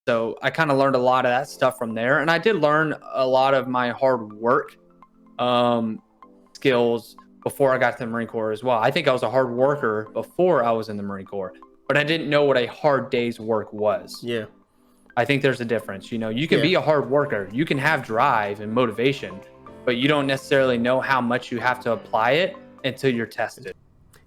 So I kind of learned a lot of that stuff from there, and I did learn a lot of my hard work um, skills before I got to the Marine Corps as well. I think I was a hard worker before I was in the Marine Corps, but I didn't know what a hard day's work was. Yeah. I think there's a difference. You can Yeah. be a hard worker, you can have drive and motivation, but you don't necessarily know how much you have to apply it until you're tested.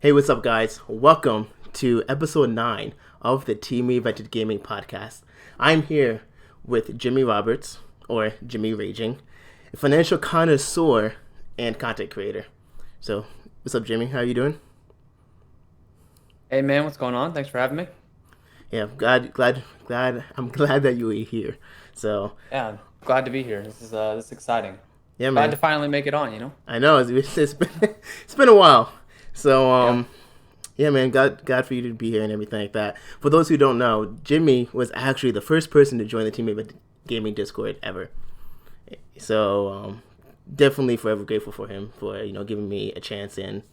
Hey, what's up, guys? Welcome to episode 9 of the Team Reinvented Gaming Podcast. I'm here with Jimmy Roberts, or Jimmy Raging, a financial connoisseur and content creator. So, what's up, Jimmy? How are you doing? Hey man, what's going on? Thanks for having me. Yeah, I'm glad that you were here. So, Yeah, glad to be here. This is exciting. yeah, Glad man. to finally make it on. I know it's been it's been a while. So, Yeah. yeah, man, glad for you to be here and everything like that. For those who don't know, Jimmy was actually the first person to join the Team Reinvented Gaming Discord ever. So, definitely forever grateful for him for giving me a chance and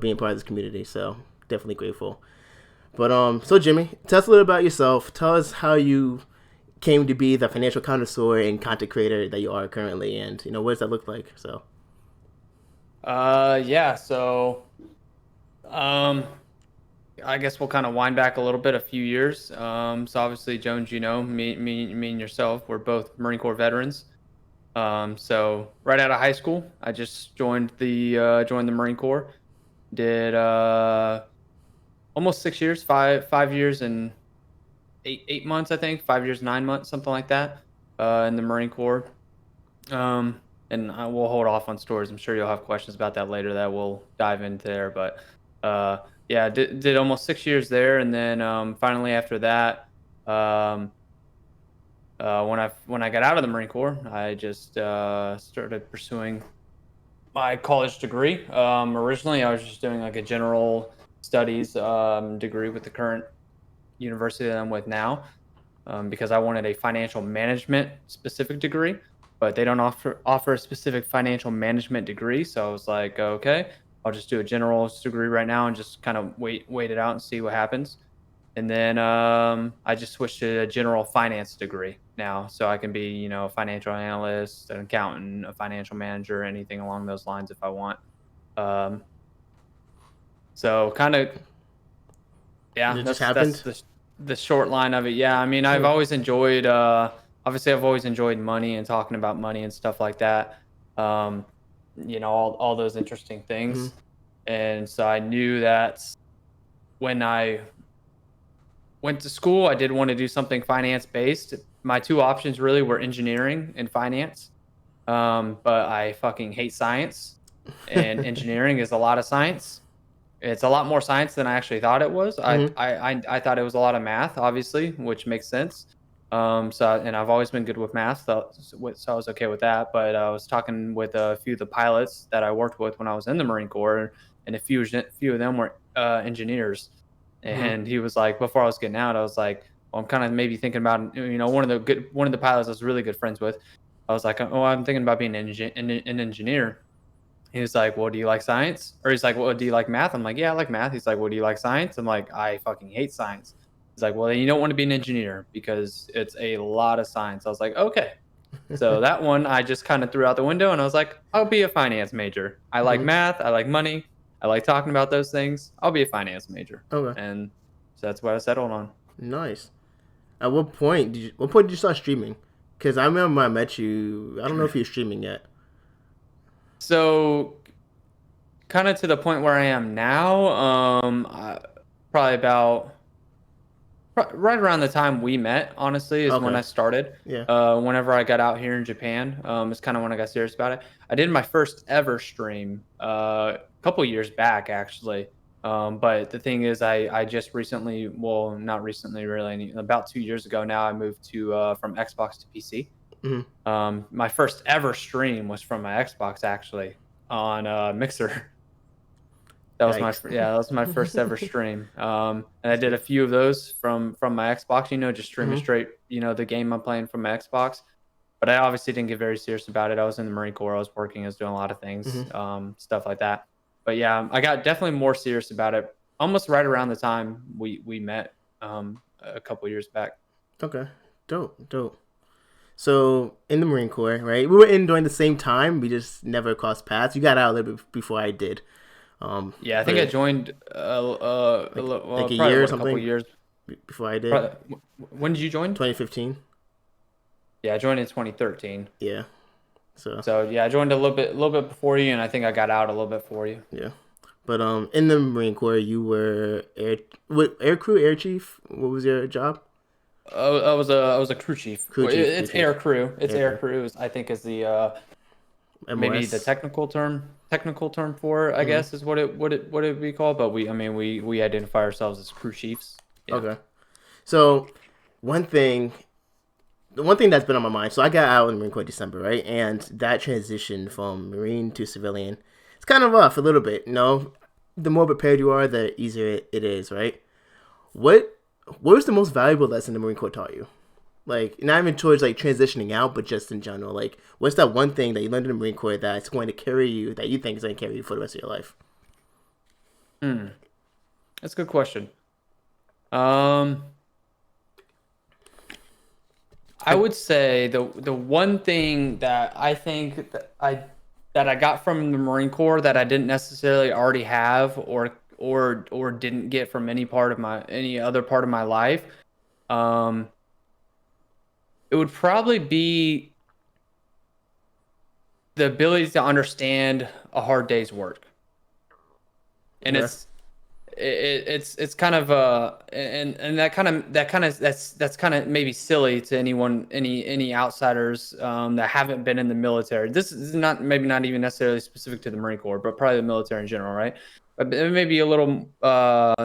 being part of this community. So definitely grateful. But so Jimmy, tell us a little about yourself. Tell us how you came to be the financial connoisseur and content creator that you are currently, and what does that look like? So. Yeah. So, I guess we'll kind of wind back a little bit, a few years. So obviously, Jones, me and yourself, we're both Marine Corps veterans. So right out of high school, I just joined the Marine Corps. Did almost 6 years, five years and eight months, I think. 5 years, 9 months, something like that. In the Marine Corps. And I will hold off on stories. I'm sure you'll have questions about that later that we'll dive into there. But yeah, did almost 6 years there, and then finally after that, when I got out of the Marine Corps, I just started pursuing my college degree. Originally, I was just doing like a general studies degree with the current university that I'm with now, because I wanted a financial management specific degree, but they don't offer a specific financial management degree. So I was like, okay, I'll just do a general degree right now and just kind of wait it out and see what happens. And then I just switched to a general finance degree now, so I can be, a financial analyst, an accountant, a financial manager, anything along those lines if I want. Um, so kind of, yeah, It just that's happened. the short line of it. Yeah, I mean, I've Yeah. always enjoyed, obviously, I've always enjoyed money and talking about money and stuff like that. Um, all those interesting Hmm. things, and so I knew that when I went to school, I did want to do something finance based. My two options really were engineering and finance. But I fucking hate science, and engineering is a lot of science. It's a lot more science than I actually thought it was. I Hmm. I I, I thought it was a lot of math, obviously, which makes sense. And I've always been good with math, so I was okay with that. But I was talking with a few of the pilots that I worked with when I was in the Marine Corps, and a few of them were engineers. Hmm. And he was like, before I was getting out, I was like, well, I'm kind of maybe thinking about, one of the pilots I was really good friends with. I was like, oh, I'm thinking about being an engineer. He was like, well, do you like science? Or he's like, well, do you like math? I'm like, yeah, I like math. He's like, well, do you like science? I'm like, I fucking hate science. He's like, well, then you don't want to be an engineer because it's a lot of science. I was like, okay. So that one I just kind of threw out the window, and I was like, I'll be a finance major. I like Hmm. math. I like money. I like talking about those things. I'll be a finance major. Okay. And so that's what I settled on. Nice. At what point did you start streaming? Because I remember when I met you. I don't know if you're streaming yet. So kind of to the point where I am now, probably about right around the time we met, honestly, is when Okay. I started. Yeah. Whenever I got out here in Japan, is kind of when I got serious about it. I did my first ever stream a couple years back, actually. But the thing is, I just recently, well, not recently, really, about 2 years ago now, I moved to from Xbox to PC. Hmm. My first ever stream was from my Xbox, actually, on Mixer. Yikes. That was my first ever stream. And I did a few of those from my Xbox, just streaming Hmm. straight, the game I'm playing from my Xbox. But I obviously didn't get very serious about it. I was in the Marine Corps. I was working. I was doing a lot of things, Hmm. stuff like that. But yeah, I got definitely more serious about it almost right around the time we met, a couple years back. Okay. Dope, dope. So in the Marine Corps, right? We were in during the same time. We just never crossed paths. You got out a little bit before I did. Yeah, I think I But joined like well, a probably year or what, a couple something years. before I did. Probably, when did you join? 2015. Yeah, I joined in 2013. Yeah. So So yeah, I joined a little bit before you, and I think I got out a little bit for you. yeah. But in the Marine Corps, you were air crew, air chief. What was your job? I was a crew chief. Crew chief, crew It's chief, air crew. It's air air crew, crew. I think is the maybe the MOS. technical term for it, I Hmm. guess is what it would be called. But I mean we identify ourselves as crew chiefs. Yeah. Okay. So one thing, the one thing that's been on my mind. So I got out in the Marine Corps in December, right? And that transition from Marine to civilian, it's kind of rough a little bit. You know, the more prepared you are, the easier it is, right? What what was the most valuable lesson the Marine Corps taught you? Like not even towards like transitioning out, but just in general. Like, what's that one thing that you learned in the Marine Corps that's going to carry you, that you think is going to carry you for the rest of your life? Hmm. That's a good question. Um, I Like, would say the one thing that I think that I got from the Marine Corps that I didn't necessarily already have or didn't get from any other part of my life, um, it would probably be the ability to understand a hard day's work. And okay, it's kind of and that's kind of maybe silly to any outsiders that haven't been in the military. This is not maybe not even necessarily specific to the Marine Corps, but probably the military in general, right? But it may be a little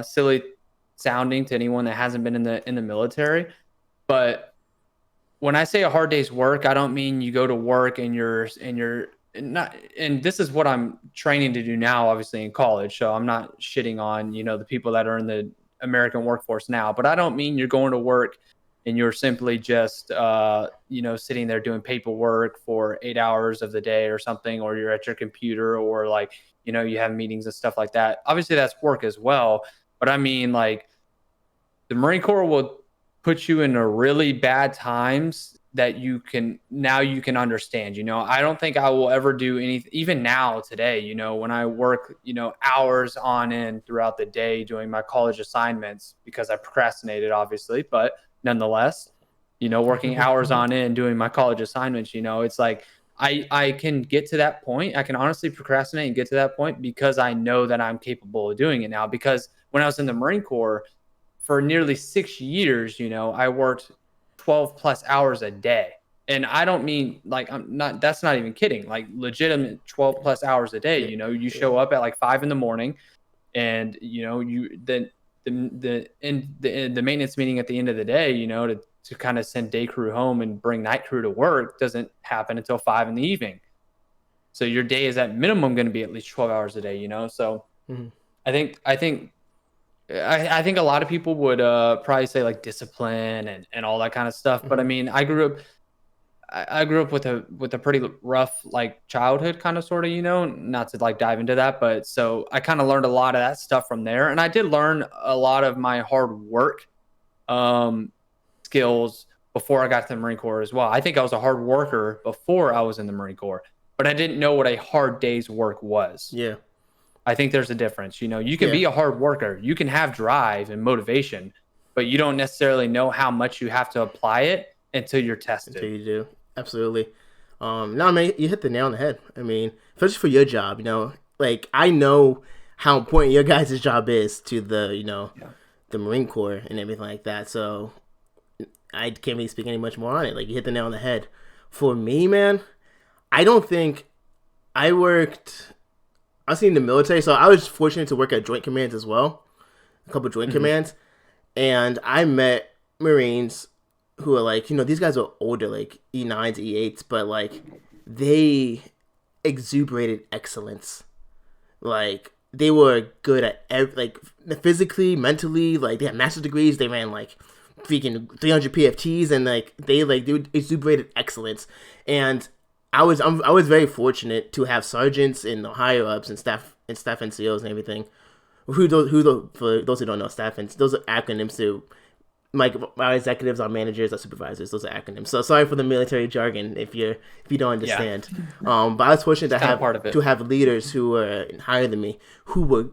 silly sounding to anyone that hasn't been in the military. But when I say a hard day's work, I don't mean you go to work and you're not. And this is what I'm training to do now, obviously in college. So I'm not shitting on the people that are in the American workforce now. But I don't mean you're going to work and you're simply just sitting there doing paperwork for 8 hours of the day or something, or you're at your computer, or like you have meetings and stuff like that. Obviously that's work as well. But I mean, like, the Marine Corps will put you in a really bad times that you can understand. I don't think I will ever do anything, even now today, when I work, hours on end throughout the day doing my college assignments because I procrastinated, obviously, but nonetheless, working hours on end doing my college assignments, it's like I can get to that point. I can honestly procrastinate and get to that point because I know that I'm capable of doing it now. Because when I was in the Marine Corps, for nearly 6 years, I worked 12 plus hours a day. And I don't mean like, that's not even kidding, like legitimate 12 plus hours a day. yeah, You yeah, show up at like 5 in the morning, and, you then the maintenance meeting at the end of the day, to kind of send day crew home and bring night crew to work doesn't happen until 5 in the evening. So your day is at minimum going to be at least 12 hours a day. So mm-hmm. I think a lot of people would probably say like discipline and all that kind of stuff. But I Mm-hmm. mean, I grew up with a pretty rough like childhood, kind of sort of, not to like dive into that, but so I kind of learned a lot of that stuff from there. And I did learn a lot of my hard work um, skills before I got to the Marine Corps as well. I think I was a hard worker before I was in the Marine Corps, but I didn't know what a hard day's work was. Yeah, I think there's a difference. You can yeah. be a hard worker, you can have drive and motivation, but you don't necessarily know how much you have to apply it until you're Until tested. you do, absolutely. No, man, you hit the nail on the head. I mean, especially for your job, like I know how important your guys' job is to Yeah. the Marine Corps and everything like that. So I can't really speak any much more on it. Like you hit the nail on the head. For me, man, I don't think I worked. I was in the military, so I was fortunate to work at Joint Commands as well, a couple Joint Hmm. Commands, and I met Marines who are like, these guys are older, like E9s, E8s, but like they exuberated excellence. Like they were good at like physically, mentally. Like they had master's degrees. They ran like freaking 300 PFTs, and like they exuberated excellence. And I was very fortunate to have sergeants and higher ups and staff NCOs and everything. For those who don't know, staff and those are acronyms to my executives are managers, are supervisors. Those are acronyms. So sorry for the military jargon if you don't Yeah, understand. But I was fortunate it's kind of part of to it. have leaders who were higher than me who were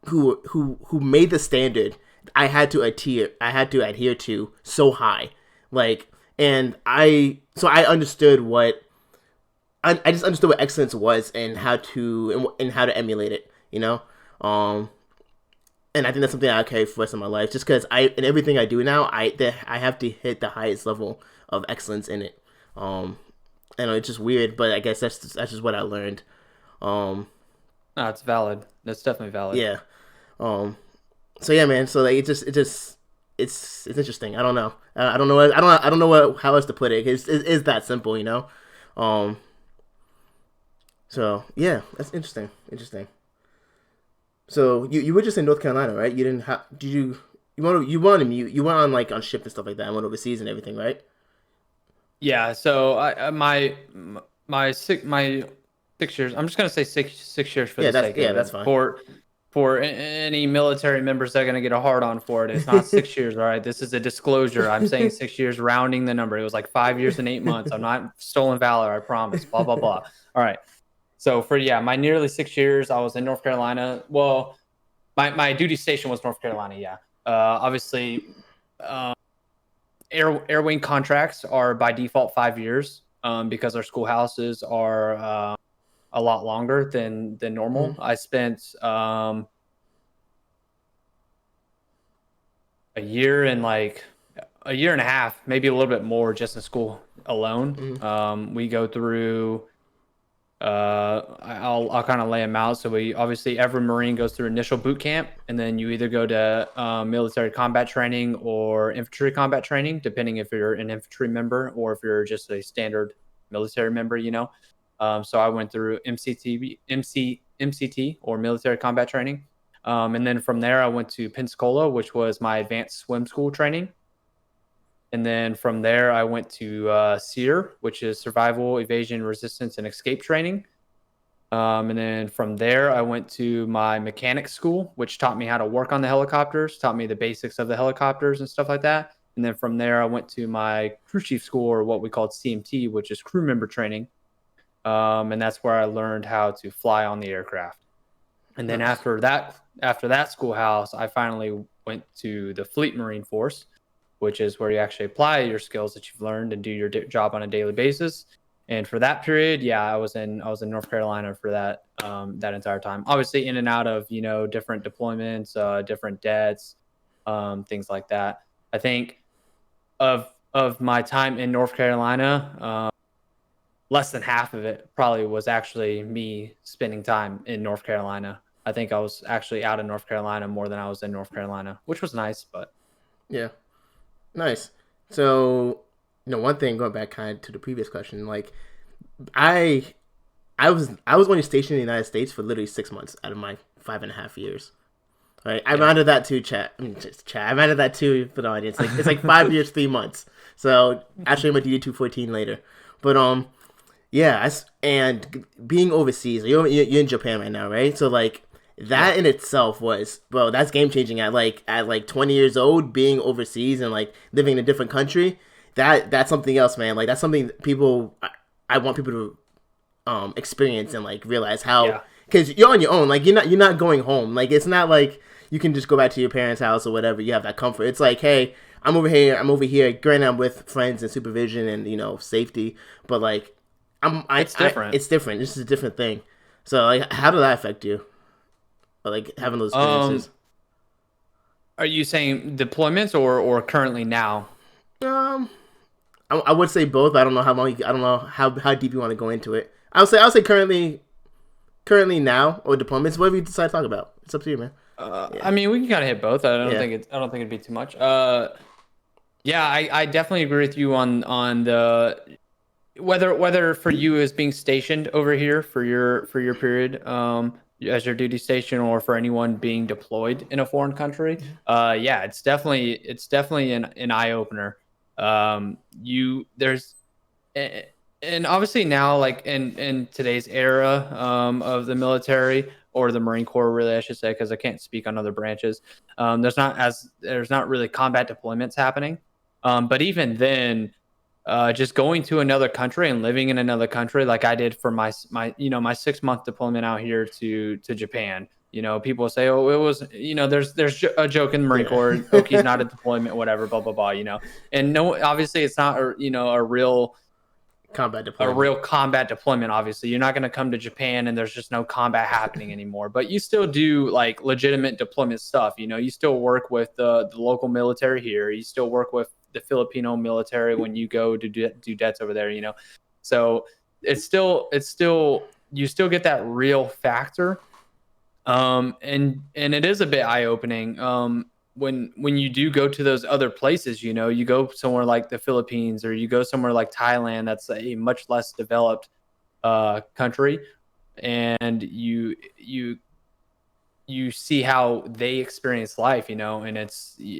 who made the standard I had to adhere to so high, like, and I understood what I just understood what excellence was and how to emulate it, you know. Um, and I think that's something I carry for the rest of my life. Just because in everything I do now, I have to hit the highest level of excellence in it. Um, and it's just weird, but I guess that's just what I learned. Um, No, it's valid. That's definitely valid. yeah. Um, so yeah, man. So like it's interesting. I don't know. I don't know. I don't know how else to put it. It's that simple, you know. Um, so yeah, that's interesting. Interesting. So you were just in North Carolina, right? You didn't have did you went on like on ship and stuff like that and went overseas and everything, right? Yeah. So my 6 years. I'm just gonna say six years for the sake Yeah, of that's it. fine. For any military members that are gonna get a hard on for it, it's not 6 years. All right. This is a disclosure. I'm saying 6 years, rounding the number. It was like 5 years and 8 months. I'm not stolen valor. I promise. Blah blah blah. All right. So for my nearly 6 years, I was in North Carolina. Well, my duty station was North Carolina. Yeah. Obviously, uh, air wing contracts are by default 5 years, because our schoolhouses are a lot longer than Hmm. normal. I spent a year and like a year and a half, maybe a little bit more, just in school alone. Hmm. We go through I'll kind of lay them out. So we obviously every Marine goes through initial boot camp, and then you either go to military combat training or infantry combat training, depending if you're an infantry member or if you're just a standard military member. So I went through MCT or military combat training, and then from there I went to Pensacola, which was my advanced swim school training. And then from there, I went to SEER, which is survival, evasion, resistance, and escape training. And then from there, I went to my mechanic school, which taught me how to work on the helicopters, taught me the basics of the helicopters and stuff like that. And then from there, I went to my crew chief school, or what we called CMT, which is crew member training. And that's where I learned how to fly on the aircraft. And then Nice. after that schoolhouse, I finally went to the Fleet Marine Force, which is where you actually apply your skills that you've learned and do your job on a daily basis. And for that period, yeah, I was in North Carolina for that entire time. Obviously, in and out of different deployments, different debts, things like that. I think of my time in North Carolina, less than half of it probably was actually me spending time in North Carolina. I think I was actually out in North Carolina more than I was in North Carolina, which was nice. But Yeah. Nice. So, one thing going back kind of to the previous question, like I I was only stationed in the United States for literally 6 months out of my 5.5 years. Right, I yeah, rounded that to chat. I mean, just chat. I rounded that to for the audience. Like it's like 5 years, 3 months. So actually, I'm gonna do 214 later. But yeah, and being overseas, you're in Japan right now, right? So like yeah. that in itself was, bro, that's game changing. At 20 years old, being overseas and like living in a different country, that's something else, man. Like that's something I want people to experience and like realize how, Yeah. because you're on your own. Like you're not going home. Like it's not like you can just go back to your parents' house or whatever. You have that comfort. It's like, hey, I'm over here. I'm over here. Granted, I'm with friends and supervision and safety, but like It's different. it's different. This is a different thing. So like, how did that affect you? Or, like having those Um, experiences. are you saying deployments or currently now? Um, I would say both. But I don't know how long. I don't know how deep you want to go into it. I'll say currently now or deployments. Whatever you decide to talk about. It's up to you, man. Yeah. I mean, we can kind of hit both. Yeah. I don't think it'd be too much. Yeah, I definitely agree with you on the whether for you as being stationed over here for your period, as your duty station, or for anyone being deployed in a foreign country. Yeah, it's definitely an eye opener. You there's a- and obviously now, like in today's era of the military, or the Marine Corps, really, I should say, because I can't speak on other branches. There's not really combat deployments happening. But even then, just going to another country and living in another country, like I did for my 6 month deployment out here to Japan. People say, "Oh, it was," there's a joke in the Marine Yeah. Corps, "Oki's not a deployment, whatever, blah blah blah." And no, obviously, it's not, Combat a deployment. real combat deployment. Obviously, you're not going to come to Japan and there's just no combat happening anymore. But you still do like legitimate deployment stuff. You still work with the local military here. You still work with the Filipino military when you go to do debts over there. So it's still you still get that real factor. And it is a bit eye opening. When you do go to those other places, you go somewhere like the Philippines, or you go somewhere like Thailand, that's a much less developed country, and you see how they experience life, and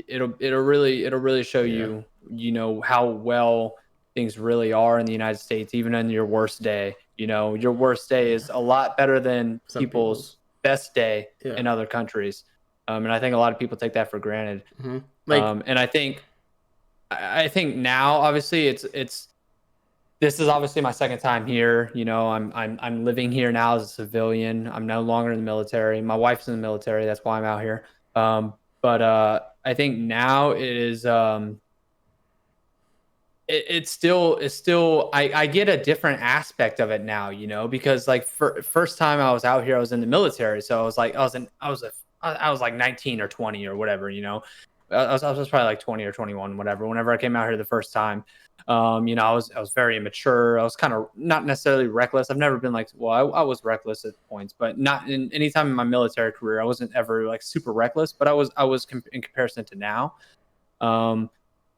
it'll really show Yeah. you, how well things really are in the United States, even on your worst day. Your worst day is a lot better than Some people's. people's best day Yeah. in other countries. And I think a lot of people take that for granted. Hmm. Like. And I think now, obviously, it's this is obviously my second time here. I'm living here now as a civilian. I'm no longer in the military. My wife's in the military. That's why I'm out here. But I think now it is. It's still I get a different aspect of it now, because like first time I was out here, I was in the military. So I was like, I was like 19 or 20 or whatever, I was probably like 20 or 21, whatever, whenever I came out here the first time. I was very immature. I was kind of not necessarily reckless. I've never been like, well, I was reckless at points, but not in any time in my military career. I wasn't ever like super reckless, but I was in comparison to now.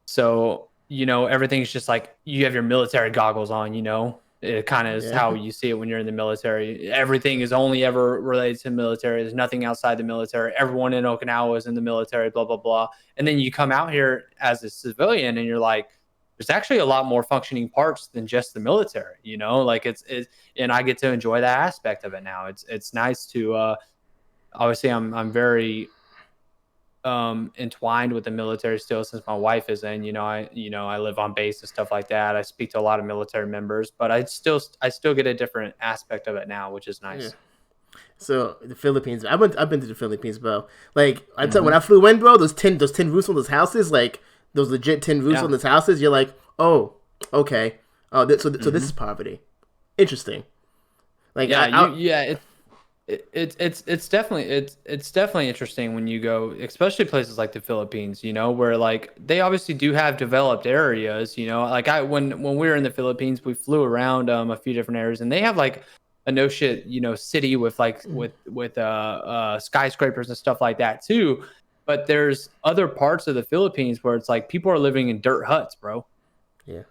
So, everything's just like you have your military goggles on, it kind of is Yeah. how you see it when you're in the military. Everything is only ever related to the military. There's nothing outside the military. Everyone in Okinawa is in the military, blah, blah, blah. And then you come out here as a civilian and you're like, there's actually a lot more functioning parts than just the military, like and I get to enjoy that aspect of it now. It's nice to, obviously I'm very entwined with the military still, since my wife is in. I live on base and stuff like that. I speak to a lot of military members, but I still get a different aspect of it now, which is Yeah. nice. So the Philippines. I've been to the Philippines, bro. Like I tell when Hmm. I flew in, bro, those tin roofs on those houses, like those legit tin roofs Yeah. on those houses. You're like, oh, okay. Oh, so this is Hmm. poverty. Interesting. Like Yeah, I yeah, it's definitely interesting when you go, especially places like the Philippines, where like they obviously do have developed areas. Like when we were in the Philippines, we flew around a few different areas, and they have like a no shit, city with like with skyscrapers and stuff like that too. But there's other parts of the Philippines where it's like people are living in dirt huts, bro. yeah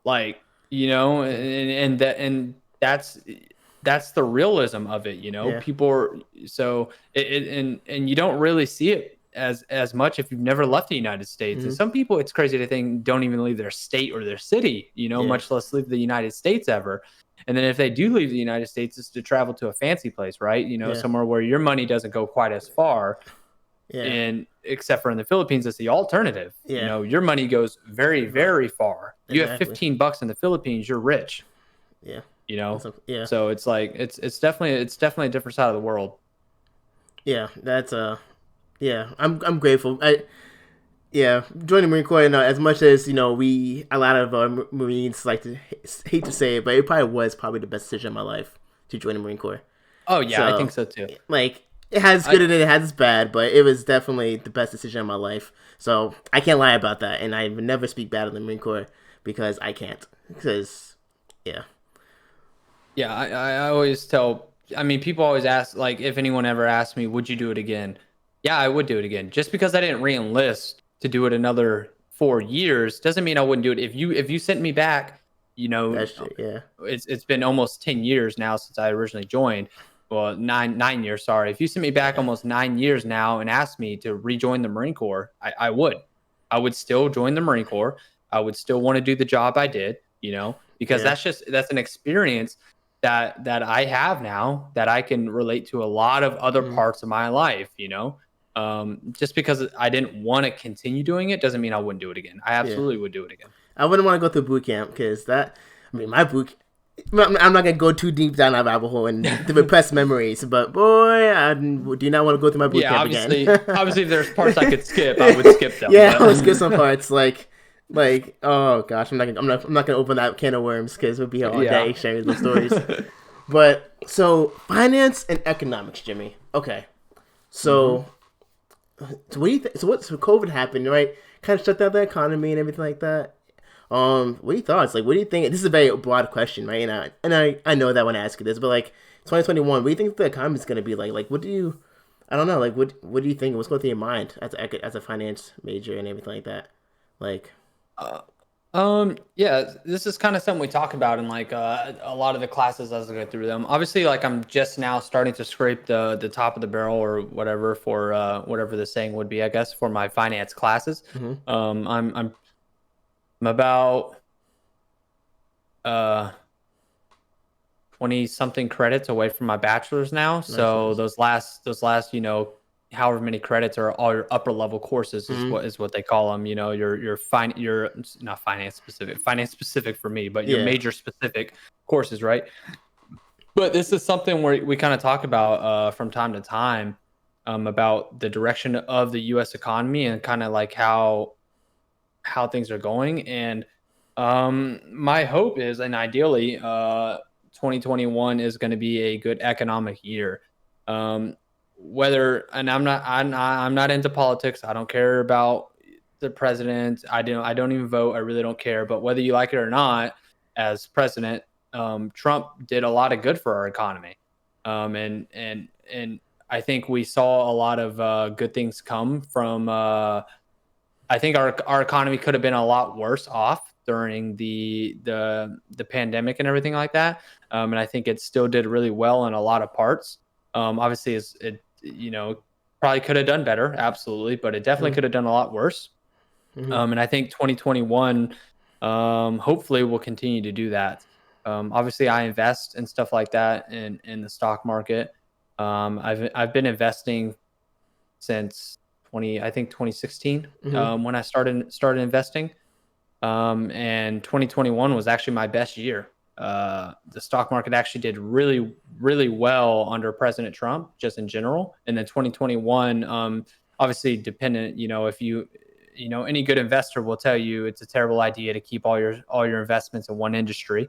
Like, yeah and that's the realism of it. yeah People are, so and you don't really see it as much if you've never left the United States. And hmm some people, it's crazy to think, don't even leave their state or their city, yeah much less leave the United States ever. And then if they do leave the United States, it's to travel to a fancy place, right? yeah Somewhere where your money doesn't go quite as far. yeah And except for in the Philippines, it's the alternative. yeah Your money goes very, right very far. You have exactly 15 bucks in the Philippines, you're rich, yeah you know? yeah So it's like it's definitely a different side of the world. yeah that's yeah I'm grateful. Yeah, joining the Marine Corps. As much as we a lot of Marines like to hate to say it, but it probably the best decision of my life to join the Marine Corps. Oh yeah, I So, think so too. like, it has I good in it, it has its bad, but it was definitely the best decision of my life. So I can't lie about that, and I would never speak bad of the Marine Corps because I can't. Because yeah, Yeah, I always tell, I mean, people always ask, like, if anyone ever asked me, would you do it again? Yeah, I would do it again. Just because I didn't re-enlist to do it another 4 years doesn't mean I wouldn't do it. If you sent me back, you know, that's true. Yeah, it's been almost 10 years now since I originally joined. Well, nine years, sorry. If you sent me back yeah, almost 9 years now and asked me to rejoin the Marine Corps, I would. I would still join the Marine Corps. I would still want to do the job I did, because yeah, that's an experience. that I have now that I can relate to a lot of other parts of my life, just because I didn't want to continue doing it doesn't mean I wouldn't do it again. I Yeah. absolutely would do it again. I wouldn't want to go through boot camp because my boot. I'm not gonna go too deep down that rabbit hole and the repressed memories, but boy, I do not want to go through my boot Yeah, camp obviously, again. obviously, if there's parts I could skip, I would skip them. Yeah, But I would skip some parts like oh gosh, I'm not gonna open that can of worms because we'll be here all day yeah. sharing those stories. But so finance and economics, Jimmy. Okay, so so what do you think? So COVID happened, right? Kind of shut down the economy and everything like that. What are your thoughts? Like, what do you think? This is a very broad question, right? And I know that when I ask you this, but like 2021, what do you think the economy is going to be like? Like, what do you? I don't know. Like, what do you think? What's going through your mind as a finance major and everything like that? Like, yeah, this is kind of something we talk about in like a lot of the classes as I go through them. Obviously, like I'm just now starting to scrape the top of the barrel or whatever for whatever the saying would be, I guess, for my finance classes. mm-hmm. I'm about uh 20 something credits away from my bachelor's now. So Nice. those last, however many credits are all your upper level courses is Mm-hmm. what they call them. Your not finance specific for me, but your Yeah. major specific courses, right? But this is something where we kind of talk about from time to time about the direction of the U.S. economy and kind of like how things are going. And my hope is, and ideally, 2021 is going to be a good economic year. Whether, and I'm not into politics. I don't care about the president. I don't even vote. I really don't care. But whether you like it or not, as president, Trump did a lot of good for our economy. And I think we saw a lot of good things come from. I think our economy could have been a lot worse off during the pandemic and everything like that. And I think it still did really well in a lot of parts. Obviously, probably could have done better, absolutely, but it definitely could have done a lot worse. Mm-hmm. And I think 2021, hopefully, will continue to do that. Obviously, I invest and stuff like that in the stock market. I've been investing since 2016 Mm-hmm. when I started investing. And 2021 was actually my best year. The stock market actually did really, really well under President Trump, just in general. And then 2021, obviously dependent, if any good investor will tell you it's a terrible idea to keep all your investments in one industry.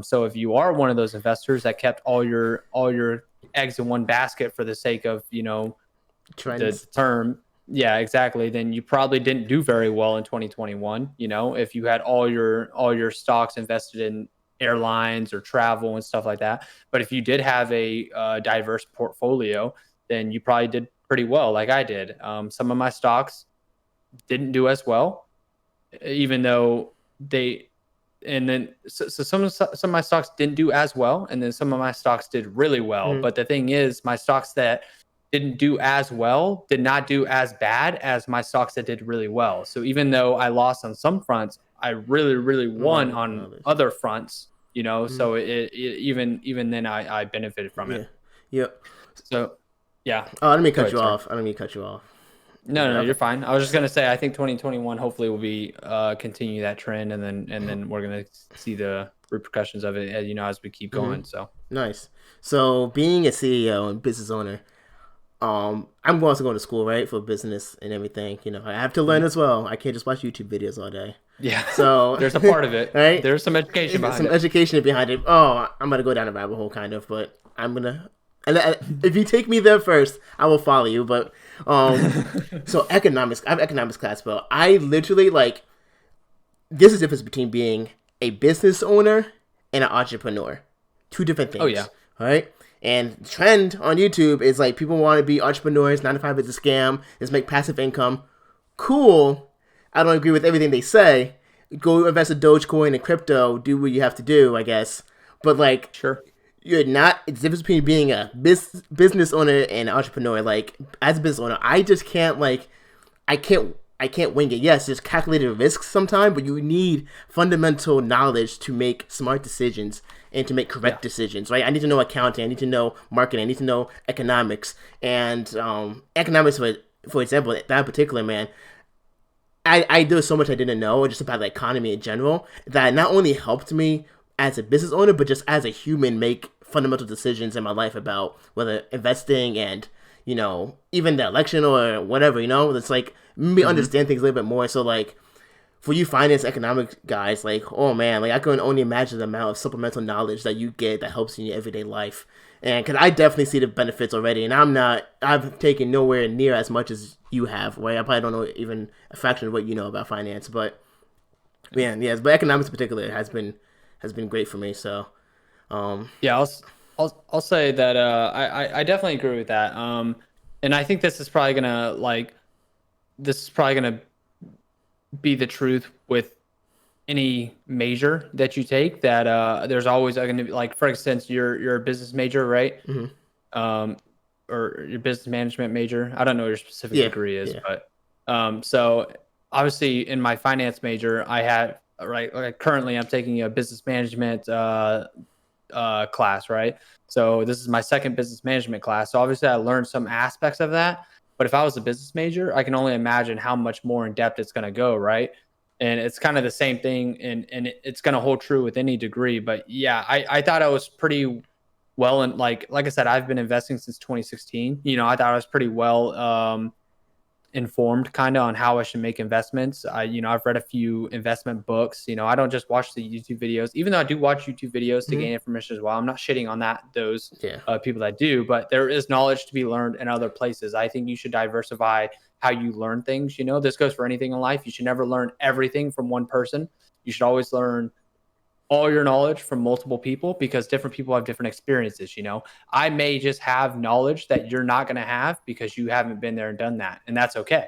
So if you are one of those investors that kept all your eggs in one basket for the sake of, the Trends. term, yeah, exactly, then you probably didn't do very well in 2021. If you had all your stocks invested in airlines or travel and stuff like that. But if you did have a diverse portfolio, then you probably did pretty well, like I did. Some of my stocks didn't do as well, even though they. And then so some of my stocks didn't do as well, and then some of my stocks did really well. Mm-hmm. But the thing is, my stocks that didn't do as well did not do as bad as my stocks that did really well. So even though I lost on some fronts, I really, really won on Others. other fronts. Mm-hmm. So even then I benefited from it. Yeah. Yep. So yeah, Oh, I didn't mean to go cut ahead, you sorry. off. I didn't mean to cut you off. No, no, Okay. you're fine. I was just gonna say I think 2021 hopefully will be continue that trend, and then we're gonna see the repercussions of it, as we keep Mm-hmm. going. So Nice. So, being a CEO and business owner, I'm also going to school, right, for business and everything. I have to learn mhm. as well. I can't just watch YouTube videos all day. Yeah, So, there's a part of it. right, There's some education behind some it. education behind it. Oh, I'm gonna go down a rabbit hole, kind of, but I'm gonna. And if you take me there first, I will follow you. But so economics, I have economics class, but I literally like. There's a difference between being a business owner and an entrepreneur. Two different Oh yeah. things. All right. And the trend on YouTube is like people want to be entrepreneurs. 9 to 5 is a scam. Let's make passive income. Cool. I don't agree with everything they say. Go invest in Dogecoin and crypto. Do what you have to do, I guess. But like, Sure. you're not. It's the difference between being a business owner and an entrepreneur. Like, as a business owner, I just can't like. I can't I can't wing it. Yes, there's calculated risks sometimes, but you need fundamental knowledge to make smart decisions and to make Yeah. correct decisions, right? I need to know accounting, I need to know marketing, I need to know economics, and economics, for example, that particular man. There was so much I didn't know just about the economy in general that not only helped me as a business owner, but just as a human make fundamental decisions in my life about whether investing and even the election or whatever. It's like me Hmm. understand things a little bit more. So like for you finance economic guys, like oh man, like I can only imagine the amount of supplemental knowledge that you get that helps in your everyday life. And because I definitely see the benefits already, and I've taken nowhere near as much as you have. Right, I probably don't know even a fraction of what you know about finance, but man, yes, but economics in particular has been great for me. So, um, Yeah, I'll say that I definitely agree with that. And I think this is probably gonna be the truth with any major that you take. That there's always going to be, like, for instance, you're a business major, right? mhm. Um, or your business management major. I don't know what your specific Yeah, degree is, yeah, but so obviously in my finance major, I had, right, like currently I'm taking a business management class, right? So this is my second business management class. So obviously I learned some aspects of that. But if I was a business major, I can only imagine how much more in depth it's going to go, right? And it's kind of the same thing, and it's going to hold true with any degree. But yeah, I thought I was pretty well, and like I said, I've been investing since 2016. I thought I was pretty well informed kind of on how I should make investments. I've read a few investment books. I don't just watch the YouTube videos, even though I do watch YouTube videos to mhm. gain information as well. I'm not shitting on those Yeah, people that do, but there is knowledge to be learned in other places. I think you should diversify how you learn things. This goes for anything in life. You should never learn everything from one person. You should always learn all your knowledge from multiple people, because different people have different experiences. I may just have knowledge that you're not going to have because you haven't been there and done that, and that's okay.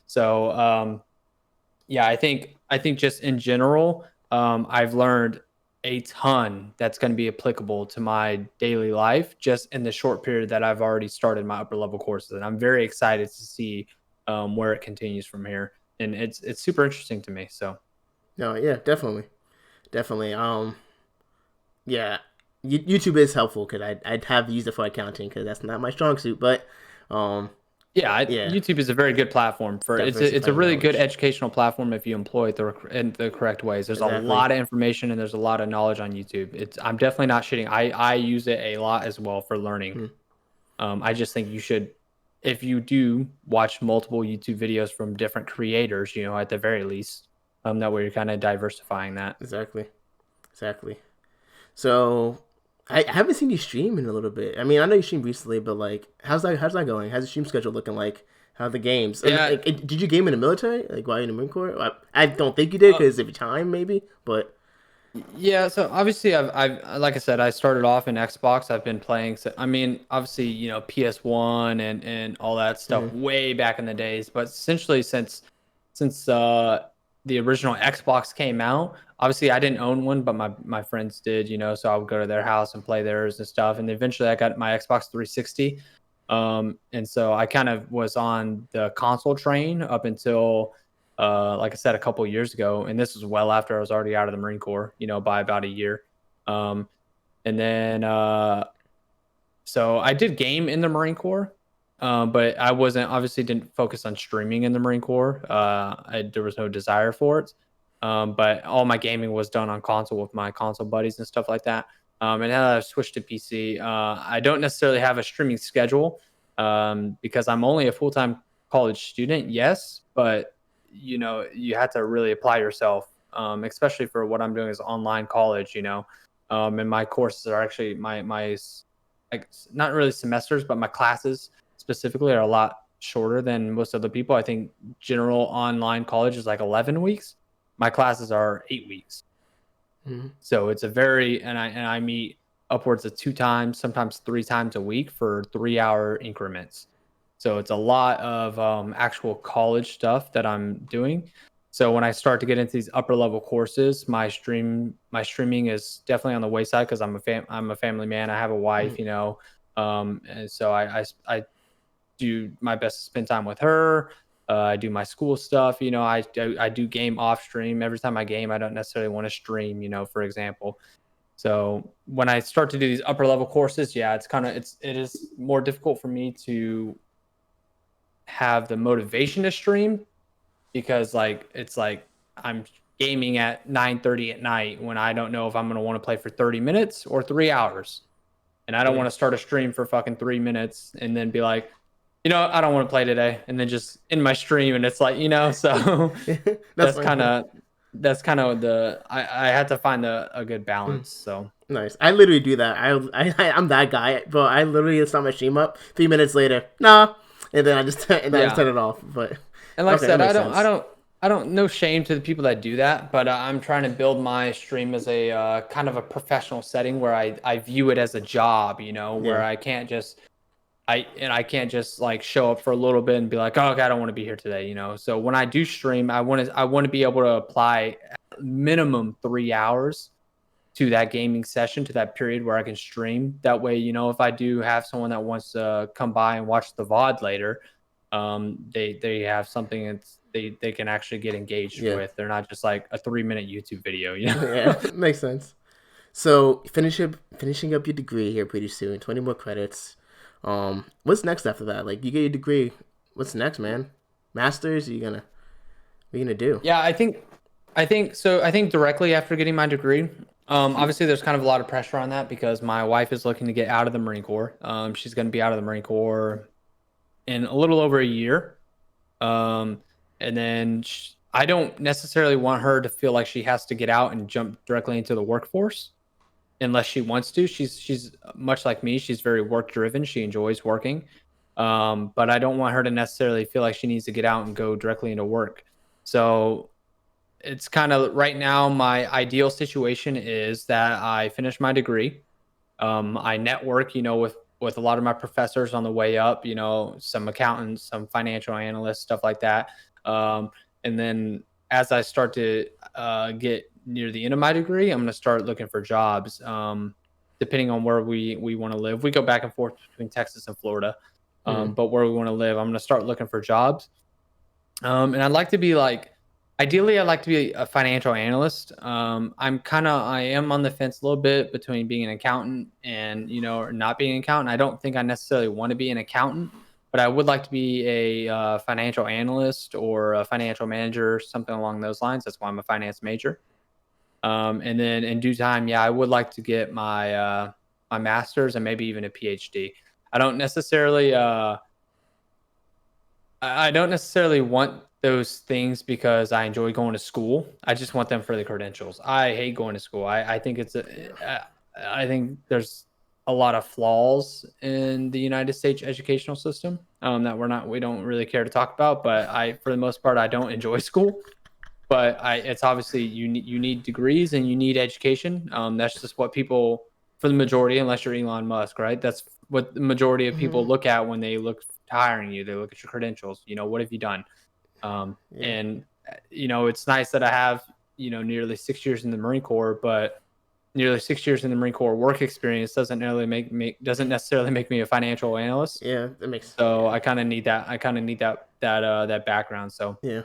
So yeah, I think just in general, I've learned a ton that's going to be applicable to my daily life just in the short period that I've already started my upper level courses, and I'm very excited to see where it continues from here. And it's super interesting to me. So no, yeah, definitely, definitely. Yeah, YouTube is helpful because I'd have used it for accounting because that's not my strong suit, but um, yeah, yeah, YouTube is a very good platform for it's a diversifying really good knowledge. educational platform if you employ it in the correct ways. There's a Exactly. lot of information and there's a lot of knowledge on YouTube. I'm definitely not shitting. I use it a lot as well for learning. Hmm. I just think you should, if you do watch multiple YouTube videos from different creators, at the very least, that way you're kind of diversifying that. Exactly. Exactly. So I haven't seen you stream in a little bit. I mean, I know you streamed recently, but like, how's that going? How's the stream schedule looking like? How are the games? And Yeah. did you game in the military? Like while you're in the Marine Corps? I don't think you did because of your time, maybe. But Yeah, so obviously I've like I said, I started off in Xbox. I've been playing, so I mean, obviously, PS1 and all that stuff mhm. way back in the days, but essentially since the original Xbox came out, obviously I didn't own one, but my friends did, so I would go to their house and play theirs and stuff. And eventually I got my Xbox 360. And so I kind of was on the console train up until like I said, a couple years ago, and this was well after I was already out of the Marine Corps, by about a year. Um, and then so I did game in the Marine Corps, but I wasn't, obviously didn't focus on streaming in the Marine Corps. There was no desire for it. But all my gaming was done on console with my console buddies and stuff like that. And now that I've switched to PC, I don't necessarily have a streaming schedule because I'm only a full time college student, yes, but you have to really apply yourself, especially for what I'm doing is online college. And my courses are actually my like, not really semesters, but my classes specifically are a lot shorter than most other people. I think general online college is like 11 weeks. My classes are 8 weeks. Mhm. So it's a very, and I meet upwards of two times, sometimes three times a week for 3 hour increments. So it's a lot of actual college stuff that I'm doing. So when I start to get into these upper level courses, my streaming is definitely on the wayside because I'm a family man. I have a Mhm. wife, and so I do my best to spend time with her. I do my school stuff. I do game off stream. Every time I game, I don't necessarily want to stream. For example. So when I start to do these upper level courses, yeah, it is more difficult for me to have the motivation to stream because it's like I'm gaming at 9:30 at night when I don't know if I'm going to want to play for 30 minutes or 3 hours. And I don't Yeah. want to start a stream for fucking 3 minutes and then be like, I don't want to play today and then just in my stream and it's like, so That's that's fine. kind of that's kind of the I had to find a good Mm. balance. So Nice. I literally do that. I'm that guy, but I literally start my stream up. 3 minutes later, nah, and then I just yeah. turn it off. But And like I okay, that said, makes sense. I don't, no shame to the people that do that, but I'm trying to build my stream as a kind of a professional setting where I view it as a job, where Yeah, I can't just like show up for a little bit and be like, oh, okay, I don't want to be here today, So when I do stream, I want to be able to apply minimum 3 hours to that gaming session, to that period where I can stream. That way, if I do have someone that wants to come by and watch the VOD later, they have something they can actually get engaged yeah, with. They're not just like a 3-minute YouTube video, yeah. Makes sense. So finishing up your degree here pretty soon. 20 more credits. What's next after that? Like you get your degree. What's next, man? Masters? What are you gonna do? Yeah, I think so. I think directly after getting my degree, obviously there's kind of a lot of pressure on that because my wife is looking to get out of the Marine Corps. She's going to be out of the Marine Corps in a little over a year. Um, and then I don't necessarily want her to feel like she has to get out and jump directly into the workforce unless she wants to. She's much like me. She's very work driven. She enjoys working. But I don't want her to necessarily feel like she needs to get out and go directly into work. So it's kind of right now my ideal situation is that I finish my degree. I network, with a lot of my professors on the way up, some accountants, some financial analysts, stuff like that. And then as I start to get near the end of my degree, I'm going to start looking for jobs. Depending on where we want to live, we go back and forth between Texas and Florida. Hmm. But where we want to live, I'm going to start looking for jobs. And I'd like to be like, ideally, I'd like to be a financial analyst. I am on the fence a little bit between being an accountant and, or not being an accountant. I don't think I necessarily want to be an accountant, but I would like to be a financial analyst or a financial manager, something along those lines. That's why I'm a finance major. And then in due time, yeah, I would like to get my master's and maybe even a PhD. I don't necessarily, uh, I don't necessarily want those things because I enjoy going to school. I just want them for the credentials. I hate going to school. I think I think there's a lot of flaws in the United States educational system that we don't really care to talk about. But for the most part, I don't enjoy school. But it's obviously you need degrees and you need education. That's just what people, for the majority, unless you're Elon Musk, right? That's what the majority of people Hmm. look at when they look hiring you. They look at your credentials. What have you done? Yeah. And it's nice that I have nearly 6 years in the Marine Corps, but nearly 6 years in the Marine Corps work experience doesn't necessarily make me a financial analyst. Yeah. That makes. So Yeah. I kind of need that. I kind of need that background. So Yeah.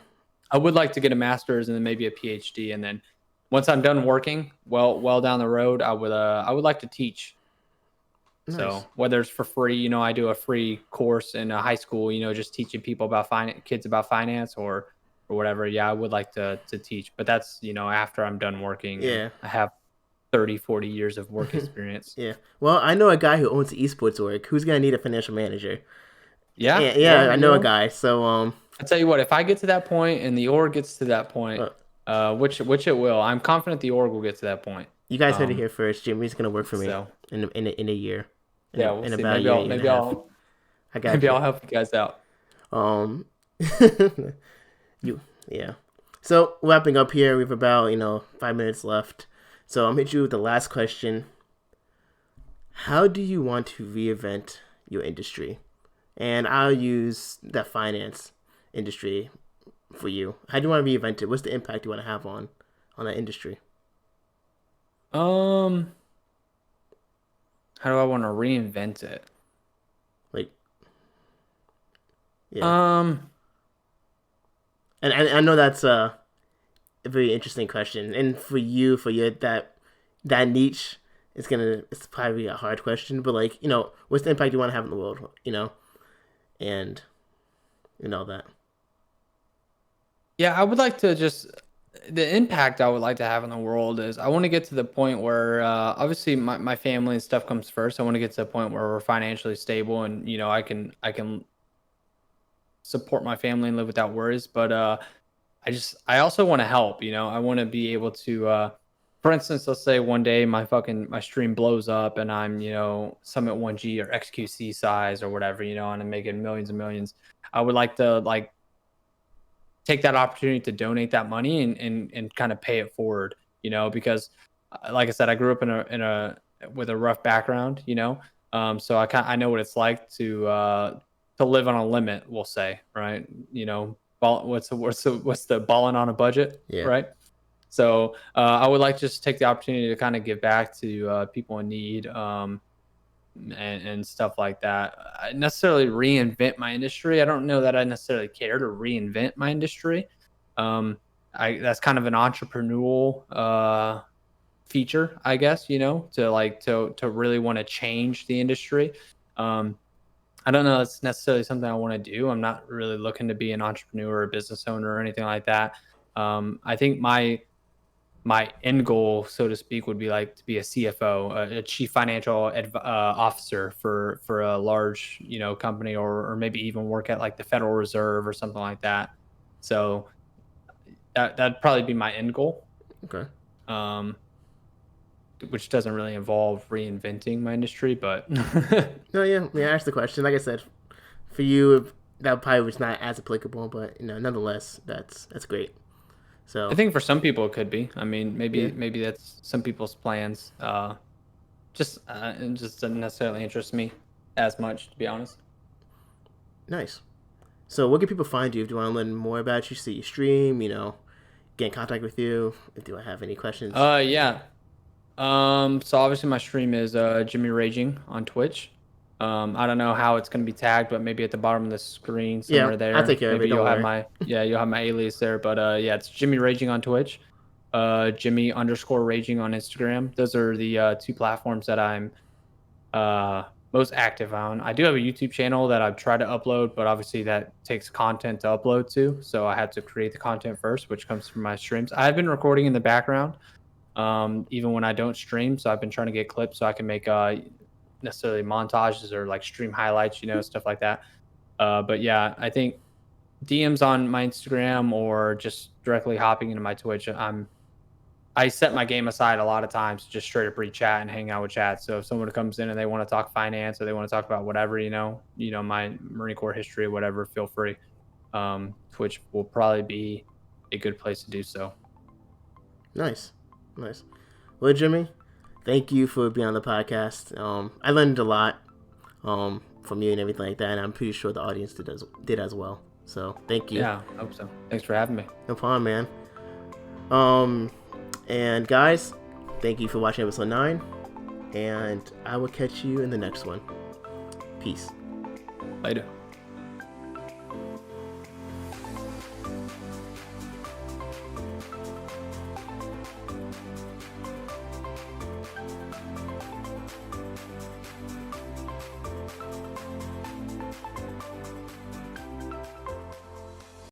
I would like to get a master's and then maybe a PhD, and then once I'm done working, well down the road, I would like to teach. Nice. So whether it's for free, I do a free course in a high school, just teaching people about kids about finance or whatever. Yeah, I would like to teach, but that's after I'm done working and Yeah. I have 30, 40 years of work experience. Yeah. Well, I know a guy who owns esports org who's gonna need a financial manager. Yeah, Yeah, yeah, well, I know a guy. So I tell you what, if I get to that point and the org gets to that point, uh, which it will, I'm confident the org will get to that point. you guys heard it Um, here first. Jimmy's gonna work for me so in a year, yeah, we'll in see. about a year and a half. I got Maybe you. I'll help you guys out. Um, you yeah. So wrapping up here, we have about 5 minutes left. So I'm hit you with the last question. How do you want to reinvent your industry? And I'll use that finance industry for you. How do you want to reinvent it? What's the impact you want to have on that industry? Um, how do I want to reinvent it? Like, yeah, Um, And I know that's a very interesting question. And for you, for your that niche, it's probably a hard question. But like, what's the impact you want to have in the world? And all that. Yeah, I would like to just the impact I would like to have in the world is I want to get to the point where obviously my family and stuff comes first. I want to get to the point where we're financially stable and I can support my family and live without worries. But I also want to help, I want to be able to for instance, let's say one day my stream blows up and I'm, Summit 1G or XQC size or whatever, and I'm making millions and millions. I would like to take that opportunity to donate that money and kind of pay it forward, because like I said, I grew up in a with a rough background, so I know what it's like to live on a limit, we'll say, right? What's the balling on a budget, Yeah. right? So I would like to just take the opportunity to kind of give back to people in need, and stuff like that. I necessarily reinvent my industry. I don't know that I necessarily care to reinvent my industry. Um, I that's kind of an entrepreneurial feature, I guess, to really want to change the industry. Um, I don't know that's necessarily something I want to do. I'm not really looking to be an entrepreneur or a business owner or anything like that. I think my end goal, so to speak, would be like to be a CFO, a chief financial officer for a large, company, or maybe even work at like the Federal Reserve or something like that. So that'd probably be my end goal, Okay. um, which doesn't really involve reinventing my industry, but No, yeah. I asked the question. Like I said, for you, that probably was not as applicable, but nonetheless, that's great. I So think for some people it could be. I mean, yeah, maybe that's some people's plans. It just doesn't necessarily interest me as much, to be honest. nice. So where can people find you if you want to learn more about you, see you stream, get in contact with you if you have any questions? Yeah. So obviously my stream is Jimmy Raging on Twitch. I don't know how it's gonna be tagged, but maybe at the bottom of the screen Yeah, somewhere I'll take there. care of it. Maybe Don't worry. you'll have my alias there. But yeah, it's Jimmy Raging on Twitch. Jimmy underscore Raging on Instagram. Those are the two platforms that I'm uh most active on. I do have a YouTube channel that I've tried to upload, but obviously that takes content to upload to. So I had to create the content first, which comes from my streams. I've been recording in the background even when I don't stream. So I've been trying to get clips so I can make necessarily montages or like stream highlights, stuff like that. But yeah, I think DMs on my Instagram or just directly hopping into my Twitch. I set my game aside a lot of times to just straight up read chat and hang out with chat. So if someone comes in and they want to talk finance or they want to talk about whatever, my Marine Corps history or whatever, feel free. Twitch will probably be a good place to do so. Nice, nice. Well, Jimmy, thank you for being on the podcast. I learned a lot from you and everything like that, and I'm pretty sure the audience did as well. So thank you. Yeah, I hope so. Thanks for having me. No problem, man. Um, and guys, thank you for watching episode 9, and I will catch you in the next one. Peace. Later.